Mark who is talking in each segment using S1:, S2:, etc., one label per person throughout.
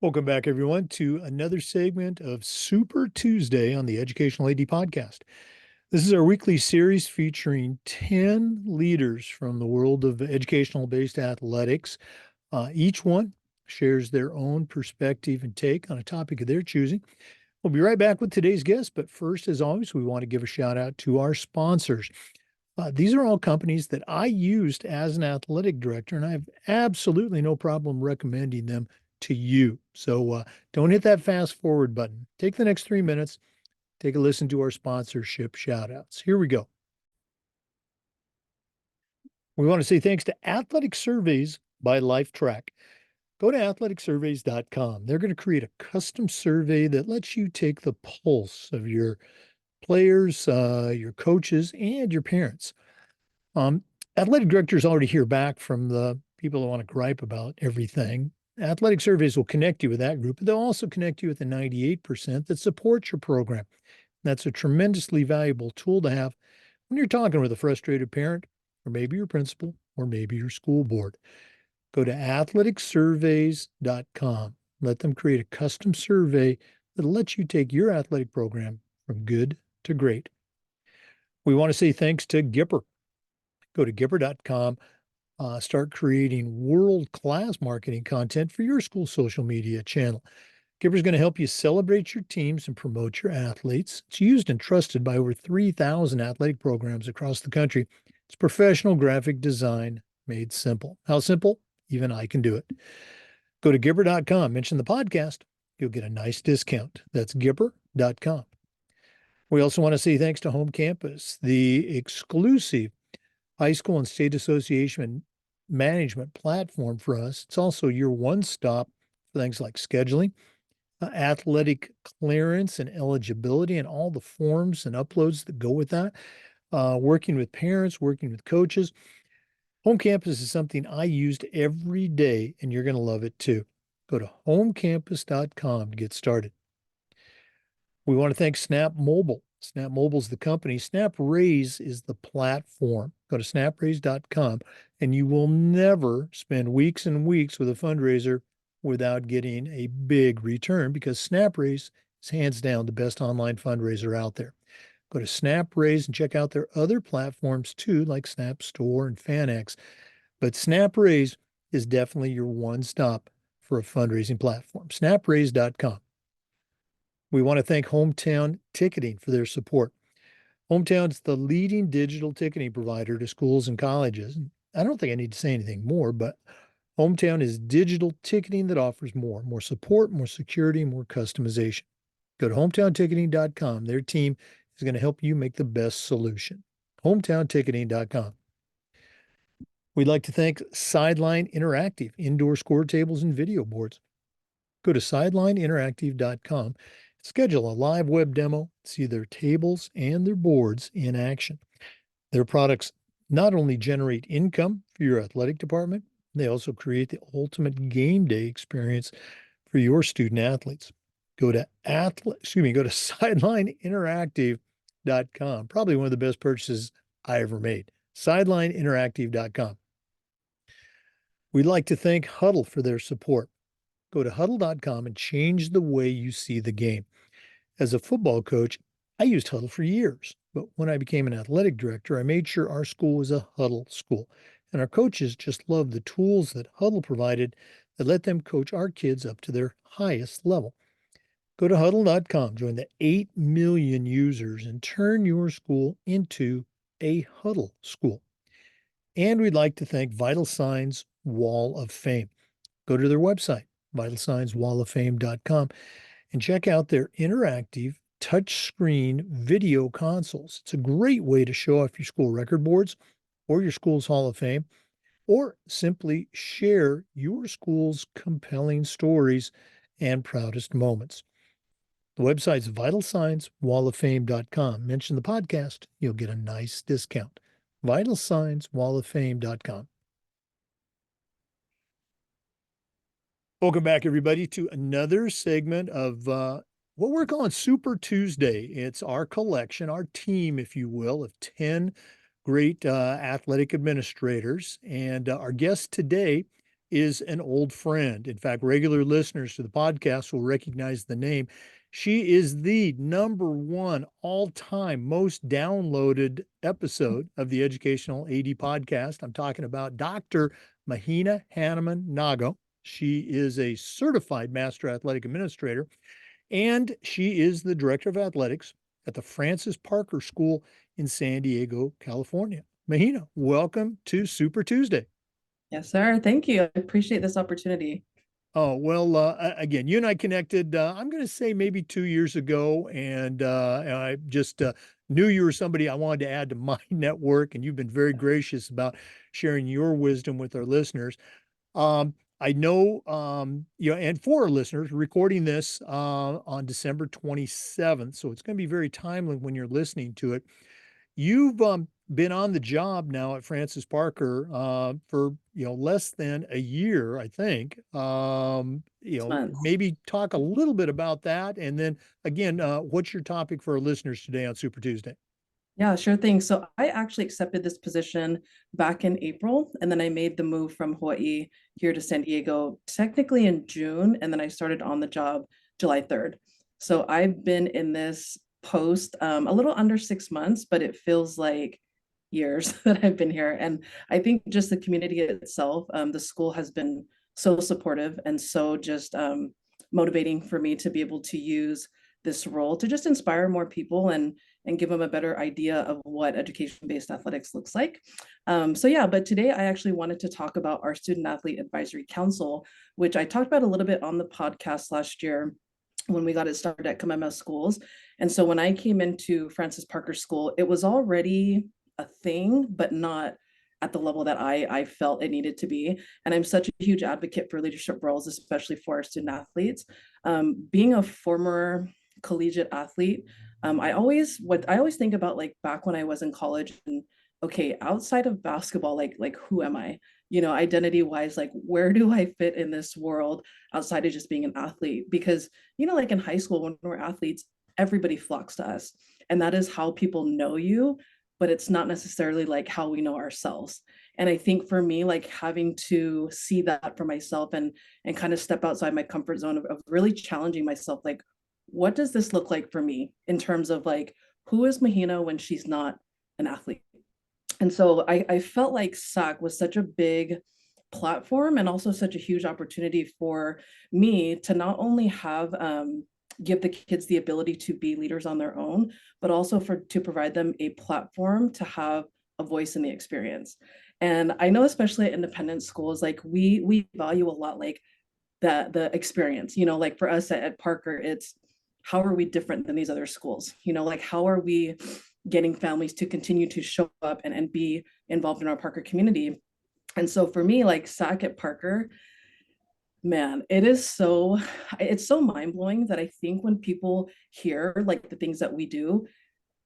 S1: Welcome back, everyone, to another segment of Super Tuesday on the Educational AD Podcast. This is our weekly series featuring 10 leaders from the world of educational based athletics. Each one shares their own perspective and take on a topic of their choosing. We'll be right back with today's guest, but first, as always, we want to give a shout out to our sponsors. These are all companies that I used as an athletic director, and I have absolutely no problem recommending them to you. So don't hit that fast forward button. Take the next 3 minutes, take a listen to our sponsorship shout outs. Here we go. We want to say thanks to Athletic Surveys by LifeTrack. Go to athleticsurveys.com. They're going to create a custom survey that lets you take the pulse of your players, your coaches, and your parents. Athletic directors already hear back from the people that want to gripe about everything. Athletic surveys will connect you with that group, but they'll also connect you with the 98% that support your program. That's a tremendously valuable tool to have when you're talking with a frustrated parent, or maybe your principal, or maybe your school board. Go to athleticsurveys.com. Let them create a custom survey that'll let you take your athletic program from good to great. We want to say thanks to Gipper. Go to Gipper.com. Start creating world-class marketing content for your school social media channel. Gipper's going to help you celebrate your teams and promote your athletes. It's used and trusted by over 3,000 athletic programs across the country. It's professional graphic design made simple. How simple? Even I can do it. Go to Gipper.com, mention the podcast. You'll get a nice discount. That's Gipper.com. We also want to say thanks to Home Campus, the exclusive high school and state association management platform for us. It's also your one-stop for things like scheduling, athletic clearance and eligibility, and all the forms and uploads that go with that. Working with parents, working with coaches. Home Campus is something I used every day, and you're going to love it too. Go to homecampus.com to get started. We want to thank Snap Mobile. Snap Mobile is the company. Snap Raise is the platform. Go to snapraise.com, and you will never spend weeks and weeks with a fundraiser without getting a big return, because Snap Raise is hands down the best online fundraiser out there. Go to Snap Raise and check out their other platforms too, like Snap Store and FanX. But Snap Raise is definitely your one stop for a fundraising platform. Snapraise.com. We want to thank Hometown Ticketing for their support. Hometown is the leading digital ticketing provider to schools and colleges. I don't think I need to say anything more, but Hometown is digital ticketing that offers more support, more security, more customization. Go to hometownticketing.com. Their team is going to help you make the best solution. Hometownticketing.com. We'd like to thank Sideline Interactive, indoor score tables and video boards. Go to sidelineinteractive.com. Schedule a live web demo, see their tables and their boards in action. Their products not only generate income for your athletic department, they also create the ultimate game day experience for your student athletes. Go to sidelineinteractive.com. Probably one of the best purchases I ever made. Sidelineinteractive.com. We'd like to thank Huddle for their support. Go to huddle.com and change the way you see the game. As a football coach, I used Huddle for years, but when I became an athletic director, I made sure our school was a Huddle school. And our coaches just loved the tools that Huddle provided that let them coach our kids up to their highest level. Go to huddle.com, join the 8 million users, and turn your school into a Huddle school. And we'd like to thank Vital Signs Wall of Fame. Go to their website, vitalsignswalloffame.com, and check out their interactive touchscreen video consoles. It's a great way to show off your school record boards or your school's Hall of Fame, or simply share your school's compelling stories and proudest moments. The website's vitalsignswalloffame.com. Mention the podcast, you'll get a nice discount. vitalsignswalloffame.com. Welcome back, everybody, to another segment of what we're calling Super Tuesday. It's our collection, our team, if you will, of 10 great athletic administrators. And our guest today is an old friend. In fact, regular listeners to the podcast will recognize the name. She is the number one all-time most downloaded episode of the Educational AD podcast. I'm talking about Dr. Mahaina Hannemann-Gago. She is a certified master athletic administrator, and she is the director of athletics at the Francis Parker School in San Diego, California. Mahina, welcome to Super Tuesday.
S2: Yes, sir. Thank you. I appreciate this opportunity.
S1: Oh, well, again, you and I connected, I'm going to say maybe 2 years ago, and I just knew you were somebody I wanted to add to my network, and you've been very gracious about sharing your wisdom with our listeners. I know, and for our listeners, recording this on December 27th, so it's going to be very timely when you're listening to it. You've been on the job now at Francis Parker for less than a year, I think.
S2: Months.
S1: Maybe talk a little bit about that, and then again, what's your topic for our listeners today on Super Tuesday?
S2: Yeah, sure thing. So I actually accepted this position back in April, and then I made the move from Hawaii here to San Diego, technically in June, and then I started on the job July 3rd. So I've been in this post a little under 6 months, but it feels like years that I've been here. And I think just the community itself, the school has been so supportive and so just motivating for me to be able to use this role to just inspire more people and give them a better idea of what education-based athletics looks like. So yeah, but today I actually wanted to talk about our Student Athlete Advisory Council, which I talked about a little bit on the podcast last year when we got it started at CMAA schools. And so when I came into Francis Parker School, it was already a thing, but not at the level that I felt it needed to be. And I'm such a huge advocate for leadership roles, especially for our student athletes. Being a former collegiate athlete, I always think about like back when I was in college and okay, outside of basketball, like who am I? Identity wise, like where do I fit in this world outside of just being an athlete? Because like in high school when we're athletes, everybody flocks to us, and that is how people know you, but it's not necessarily like how we know ourselves. And I think for me, like having to see that for myself and kind of step outside my comfort zone of really challenging myself, like what does this look like for me in terms of like who is Mahina when she's not an athlete? And so I felt like SAC was such a big platform and also such a huge opportunity for me to not only have give the kids the ability to be leaders on their own, but also to provide them a platform to have a voice in the experience. And I know especially at independent schools, like we value a lot like the experience, like for us at Parker, it's how are we different than these other schools? Like how are we getting families to continue to show up and be involved in our Parker community? And so for me, like SAC at Parker, man, it's so mind-blowing that I think when people hear like the things that we do,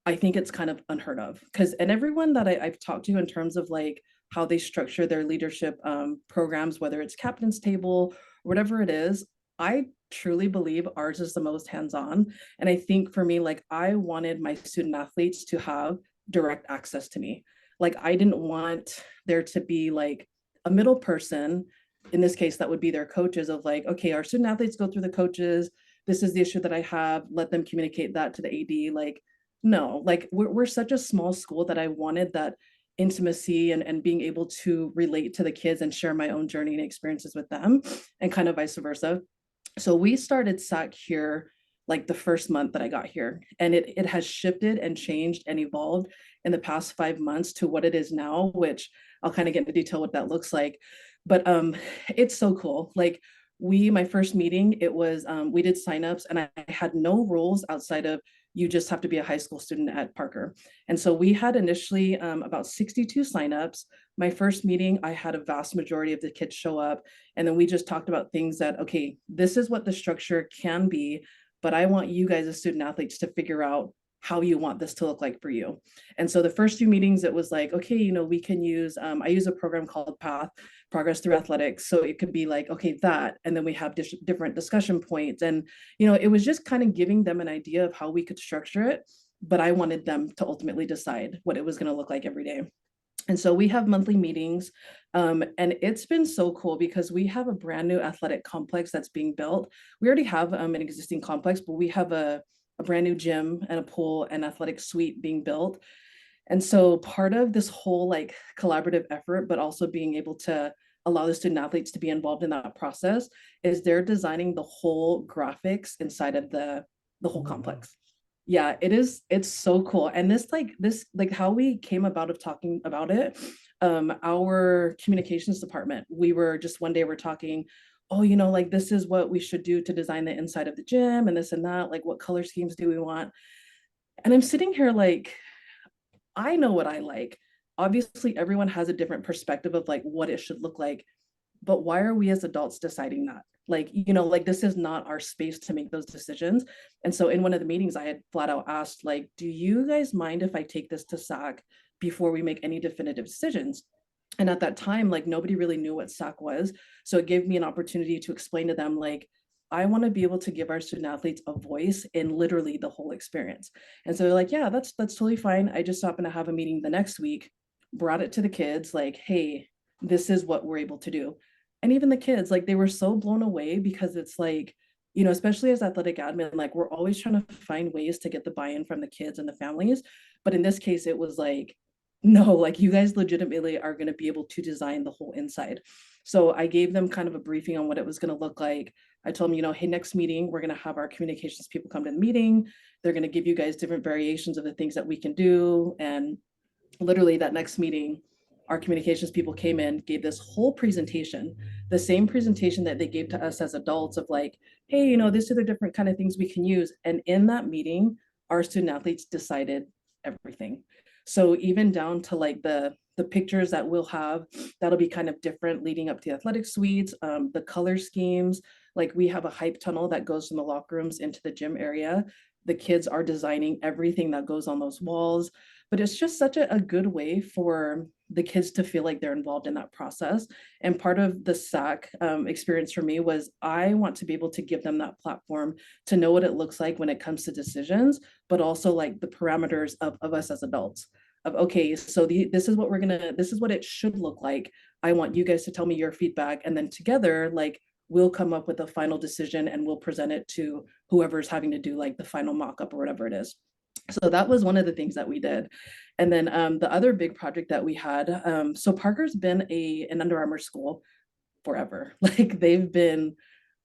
S2: I think it's kind of unheard of. And everyone that I've talked to in terms of like how they structure their leadership programs, whether it's captain's table, whatever it is, I truly believe ours is the most hands-on. And I think for me, like I wanted my student athletes to have direct access to me. Like I didn't want there to be like a middle person, in this case, that would be their coaches of like, okay, our student athletes go through the coaches. This is the issue that I have. Let them communicate that to the AD. Like, no, like we're such a small school that I wanted that intimacy and being able to relate to the kids and share my own journey and experiences with them and kind of vice versa. So we started SAC here like the first month that I got here. And it has shifted and changed and evolved in the past 5 months to what it is now, which I'll kind of get into detail what that looks like. But it's so cool. Like my first meeting, it was we did signups and I had no rules outside of you just have to be a high school student at Parker. And so we had initially about 62 signups. My first meeting, I had a vast majority of the kids show up. And then we just talked about things that, okay, this is what the structure can be, but I want you guys as student athletes to figure out how you want this to look like for you. And so the first few meetings, it was like, okay, we can use, I use a program called PATH, Progress Through Athletics. So it could be like, okay, that, and then we have different discussion points. And, it was just kind of giving them an idea of how we could structure it. But I wanted them to ultimately decide what it was going to look like every day. And so we have monthly meetings. And it's been so cool because we have a brand new athletic complex that's being built. We already have an existing complex, but we have a brand new gym and a pool and athletic suite being built. And so part of this whole like collaborative effort, but also being able to allow the student athletes to be involved in that process, is they're designing the whole graphics inside of the whole
S1: Oh, wow.
S2: complex. Yeah, it is. It's so cool. And this like how we came about of talking about it. Our communications department, we were just one day we're talking, oh, like this is what we should do to design the inside of the gym and this and that. Like, what color schemes do we want? And I'm sitting here like, I know what I like. Obviously, everyone has a different perspective of like what it should look like, but why are we as adults deciding that? Like, like this is not our space to make those decisions. And so in one of the meetings, I had flat out asked, like, do you guys mind if I take this to SAC before we make any definitive decisions? And at that time, like nobody really knew what SAC was. So it gave me an opportunity to explain to them, like, I want to be able to give our student athletes a voice in literally the whole experience. And so they're like, yeah, that's totally fine. I just happened to have a meeting the next week, brought it to the kids, like, hey, this is what we're able to do. And even the kids, like, they were so blown away because it's like, especially as athletic admin, like, we're always trying to find ways to get the buy-in from the kids and the families. But in this case, it was like, no, like, you guys legitimately are going to be able to design the whole inside. So I gave them kind of a briefing on what it was going to look like. I told them, hey, next meeting, we're going to have our communications people come to the meeting. They're going to give you guys different variations of the things that we can do. And literally that next meeting, our communications people came in, gave this whole presentation, the same presentation that they gave to us as adults of like, hey, these are the different kind of things we can use. And in that meeting, our student athletes decided everything. So even down to like the pictures that we'll have, that'll be kind of different leading up to the athletic suites, the color schemes. Like, we have a hype tunnel that goes from the locker rooms into the gym area. The kids are designing everything that goes on those walls, but it's just such a good way for the kids to feel like they're involved in that process. And part of the SAC experience for me was I want to be able to give them that platform to know what it looks like when it comes to decisions, but also like the parameters of us as adults of, okay, so this is what this is what it should look like. I want you guys to tell me your feedback, and then together, like, we'll come up with a final decision and we'll present it to whoever's having to do like the final mock-up or whatever it is. So that was one of the things that we did. And then the other big project that we had, so Parker's been an Under Armour school forever. Like, they've been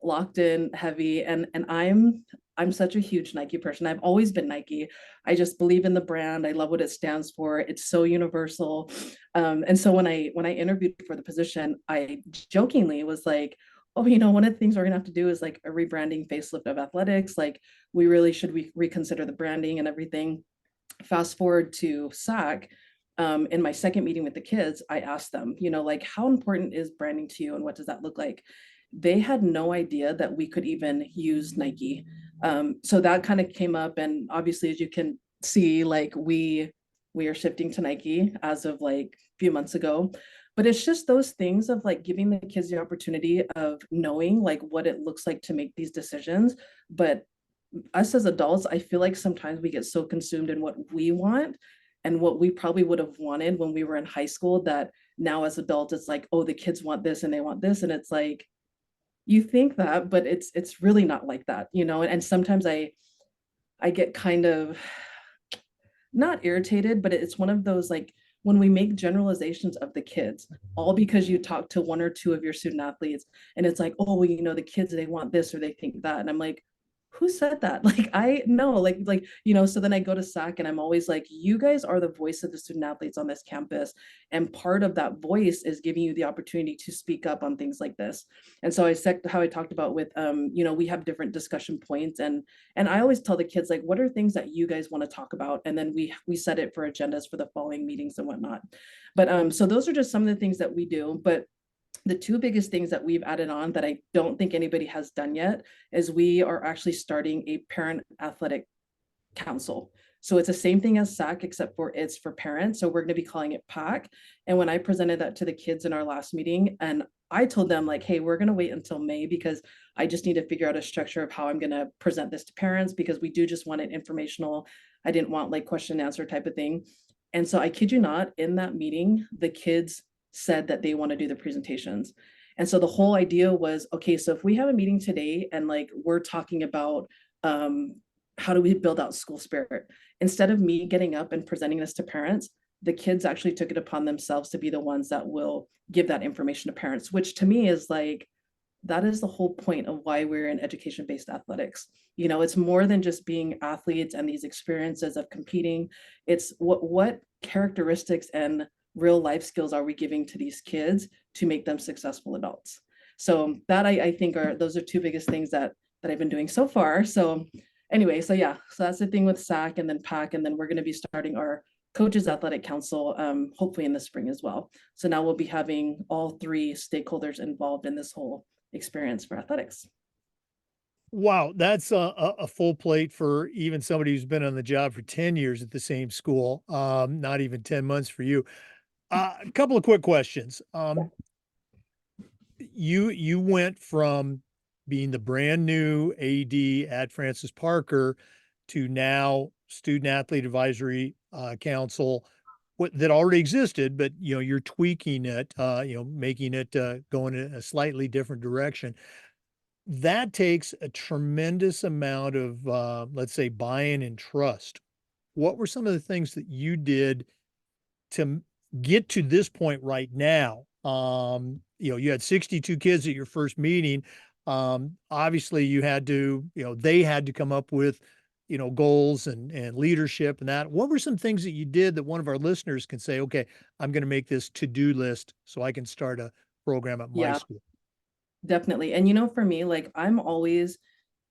S2: locked in heavy, and I'm such a huge Nike person. I've always been Nike. I just believe in the brand. I love what it stands for. It's so universal. And so when I interviewed for the position, I jokingly was like, oh, one of the things we're gonna have to do is like a rebranding facelift of athletics. Like, we really should reconsider the branding and everything. Fast forward to SAC. In my second meeting with the kids, I asked them, like, how important is branding to you and what does that look like? They had no idea that we could even use Nike. So that kind of came up, and obviously, as you can see, like, we are shifting to Nike as of like a few months ago. But it's just those things of like giving the kids the opportunity of knowing like what it looks like to make these decisions. But us as adults, I feel like sometimes we get so consumed in what we want and what we probably would have wanted when we were in high school, that now as adults, it's like, oh, the kids want this and they want this. And it's like, you think that, but it's really not like that, and sometimes I get kind of not irritated, but it's one of those like, when we make generalizations of the kids, all because you talk to one or two of your student athletes, and it's like, oh, well, the kids, they want this or they think that. And I'm like, who said that? Like, I know, so then I go to SAC and I'm always like, you guys are the voice of the student athletes on this campus. And part of that voice is giving you the opportunity to speak up on things like this. And so I said how I talked about with, we have different discussion points, and I always tell the kids, like, what are things that you guys want to talk about? And then we set it for agendas for the following meetings and whatnot. But so those are just some of the things that we do. But the two biggest things that we've added on that I don't think anybody has done yet is we are actually starting a parent athletic council. So it's the same thing as SAC, except for it's for parents. So we're going to be calling it PAC. And when I presented that to the kids in our last meeting, and I told them, like, hey, we're going to wait until May because I just need to figure out a structure of how I'm going to present this to parents, because we do just want it informational. I didn't want like question and answer type of thing. And so I kid you not, in that meeting, the kids said that they want to do the presentations. And so the whole idea was, okay, so if we have a meeting today and like we're talking about um, how do we build out school spirit, instead of me getting up and presenting this to parents, the kids actually took it upon themselves to be the ones that will give that information to parents, which to me is like, that is the whole point of why we're in education-based athletics. It's more than just being athletes and these experiences of competing. It's what characteristics and real life skills are we giving to these kids to make them successful adults. So that I think are those are two biggest things that I've been doing so far. So anyway, so yeah, so that's the thing with SAC and then PAC, and then we're going to be starting our coaches athletic council hopefully in the spring as well. So now we'll be having all three stakeholders involved in this whole experience for athletics.
S1: Wow, that's a full plate for even somebody who's been on the job for 10 years at the same school. Not even 10 months for you. A couple of quick questions. You went from being the brand new AD at Francis Parker to now student athlete advisory council that already existed, but you're tweaking it, making it go in a slightly different direction. That takes a tremendous amount of let's say buy-in and trust. What were some of the things that you did to get to this point right now? You had 62 kids at your first meeting. Obviously you had to, they had to come up with, goals and leadership and that. What were some things that you did that one of our listeners can say, okay, I'm going to make this to-do list so I can start a program at my
S2: Yeah,
S1: school?
S2: definitely. And for me, like I'm always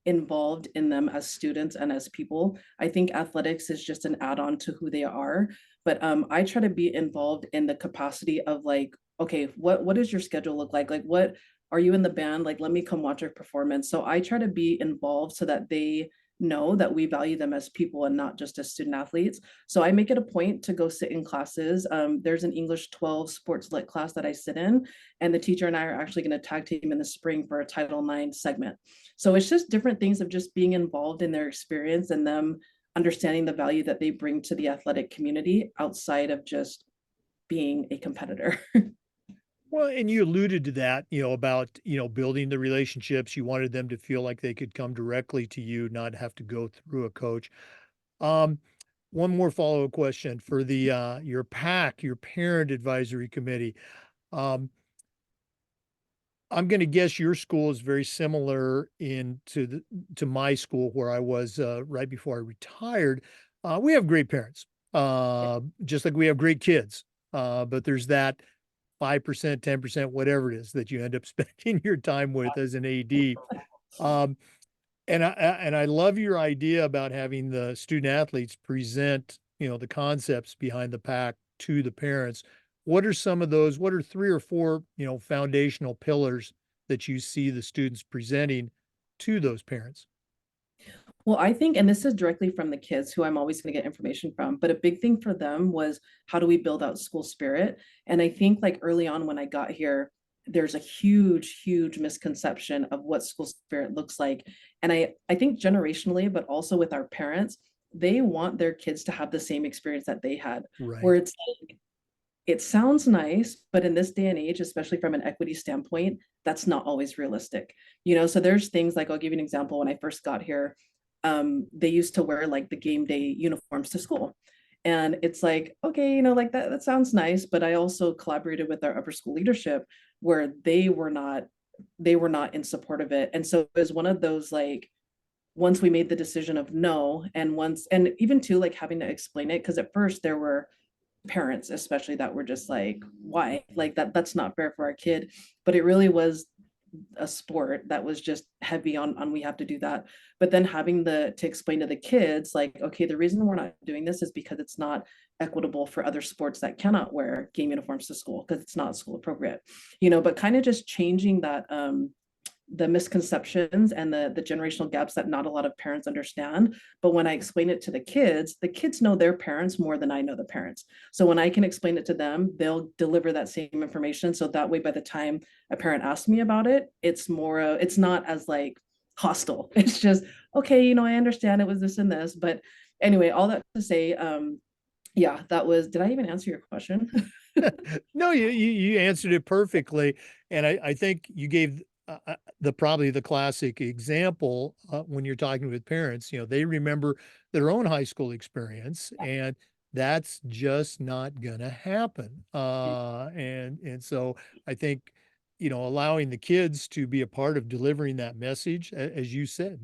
S2: involved in them as students and as people. I think athletics is just an add-on to who they are. But I try to be involved in the capacity of like, okay, what does your schedule look like? Like what are you in the band? Like, let me come watch your performance. So I try to be involved so that they know that we value them as people and not just as student athletes. So I make it a point to go sit in classes. There's an English 12 sports lit class that I sit in, and the teacher and I are actually going to tag team in the spring for a Title IX segment. So it's just different things of just being involved in their experience and them understanding the value that they bring to the athletic community outside of just being a competitor.
S1: Well, and you alluded to that, about, building the relationships. You wanted them to feel like they could come directly to you, not have to go through a coach. Um, One more follow-up question for the your PAC, your parent advisory committee. Um, I'm going to guess your school is very similar to my school where I was right before I retired. We have great parents, just like we have great kids. But there's that 5%, 10%, whatever it is that you end up spending your time with as an AD. Um, and I love your idea about having the student athletes present, the concepts behind the pack to the parents. What are some of those? What are three or four, foundational pillars that you see the students presenting to those parents?
S2: Well, I think, and this is directly from the kids who I'm always going to get information from, but a big thing for them was how do we build out school spirit? And I think like early on when I got here, there's a huge, huge misconception of what school spirit looks like. And I think generationally, but also with our parents, they want their kids to have the same experience that they had, where
S1: Right.
S2: it's like, it sounds nice, but in this day and age, especially from an equity standpoint, that's not always realistic. So there's things like I'll give you an example. When I first got here, they used to wear like the game day uniforms to school. And it's like, okay, like that sounds nice, but I also collaborated with our upper school leadership where they were not in support of it. And so it was one of those like once we made the decision of no, and even too like having to explain it, because at first there were parents especially that were just like, why, like that's not fair for our kid. But it really was a sport that was just heavy on we have to do that. But then having to explain to the kids like, okay, the reason we're not doing this is because it's not equitable for other sports that cannot wear game uniforms to school because it's not school appropriate. But kind of just changing that the misconceptions and the generational gaps that not a lot of parents understand. But when I explain it to the kids know their parents more than I know the parents. So when I can explain it to them, they'll deliver that same information. So that way, by the time a parent asks me about it, it's not as like hostile. It's just, okay, I understand it was this and this. But anyway, all that to say, Yeah, that was, did I even answer your question?
S1: No, you answered it perfectly, and I think you gave the probably the classic example when you're talking with parents. You know, they remember their own high school experience, and that's just not gonna happen. And so I think, you know, allowing the kids to be a part of delivering that message, as you said,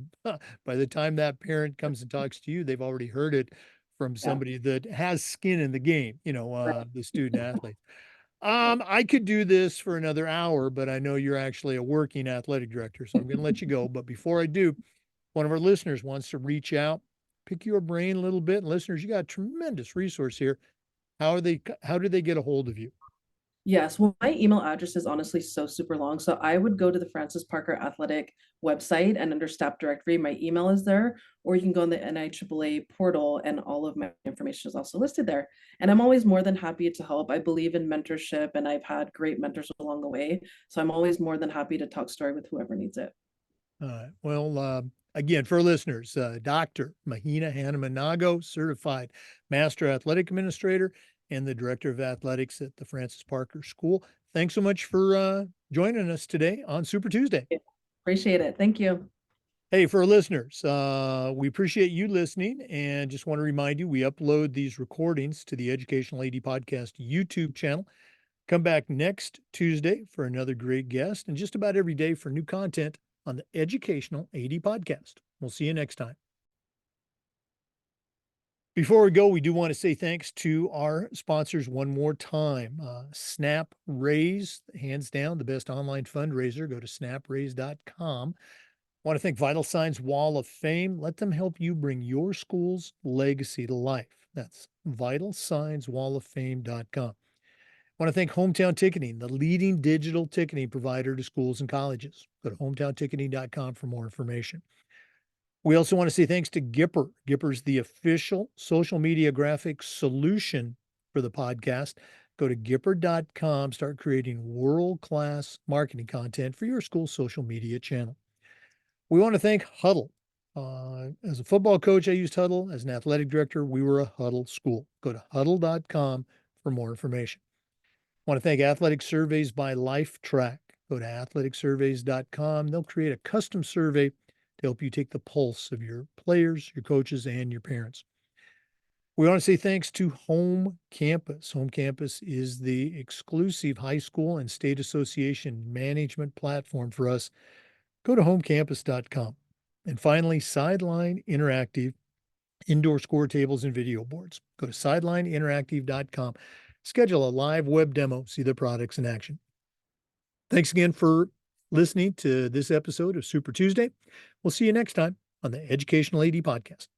S1: by the time that parent comes and talks to you, they've already heard it from
S2: Yeah.
S1: somebody that has skin in the game, you know,
S2: Right.
S1: the student athlete. I could do this for another hour, but I know you're actually a working athletic director, so I'm going to let you go. But before I do, one of our listeners wants to reach out, pick your brain a little bit. And listeners, you got a tremendous resource here. How do they get a hold of you?
S2: Yes, well, my email address is honestly so super long. So I would go to the Francis Parker Athletic website, and under staff directory, my email is there, or you can go on the NIAAA portal and all of my information is also listed there. And I'm always more than happy to help. I believe in mentorship and I've had great mentors along the way. So I'm always more than happy to talk story with whoever needs it.
S1: Well, again, for listeners, Dr. Mahina Hannemann-Gago, certified master athletic administrator and the director of athletics at the Francis Parker School. Thanks so much for joining us today on Super Tuesday.
S2: Appreciate it. Thank you.
S1: Hey, for our listeners, we appreciate you listening and just want to remind you we upload these recordings to the Educational AD Podcast YouTube channel. Come back next Tuesday for another great guest and just about every day for new content on the Educational AD Podcast. We'll see you next time. Before we go, we do want to say thanks to our sponsors one more time. Snap Raise, hands down, the best online fundraiser. Go to snapraise.com. Want to thank Vital Signs Wall of Fame. Let them help you bring your school's legacy to life. That's vitalsignswalloffame.com. Want to thank Hometown Ticketing, the leading digital ticketing provider to schools and colleges. Go to hometownticketing.com for more information. We also want to say thanks to Gipper. Gipper's the official social media graphics solution for the podcast. Go to gipper.com, start creating world-class marketing content for your school's social media channel. We want to thank Huddle. As a football coach, I used Huddle. As an athletic director, we were a Huddle school. Go to huddle.com for more information. I want to thank Athletic Surveys by LifeTrack. Go to athleticsurveys.com. They'll create a custom survey to help you take the pulse of your players, your coaches, and your parents. We want to say thanks to Home Campus. Home Campus is the exclusive high school and state association management platform for us. Go to homecampus.com. And finally, Sideline Interactive, indoor score tables and video boards. Go to sidelineinteractive.com. Schedule a live web demo, see the products in action. Thanks again for listening to this episode of Super Tuesday. We'll see you next time on the Educational AD Podcast.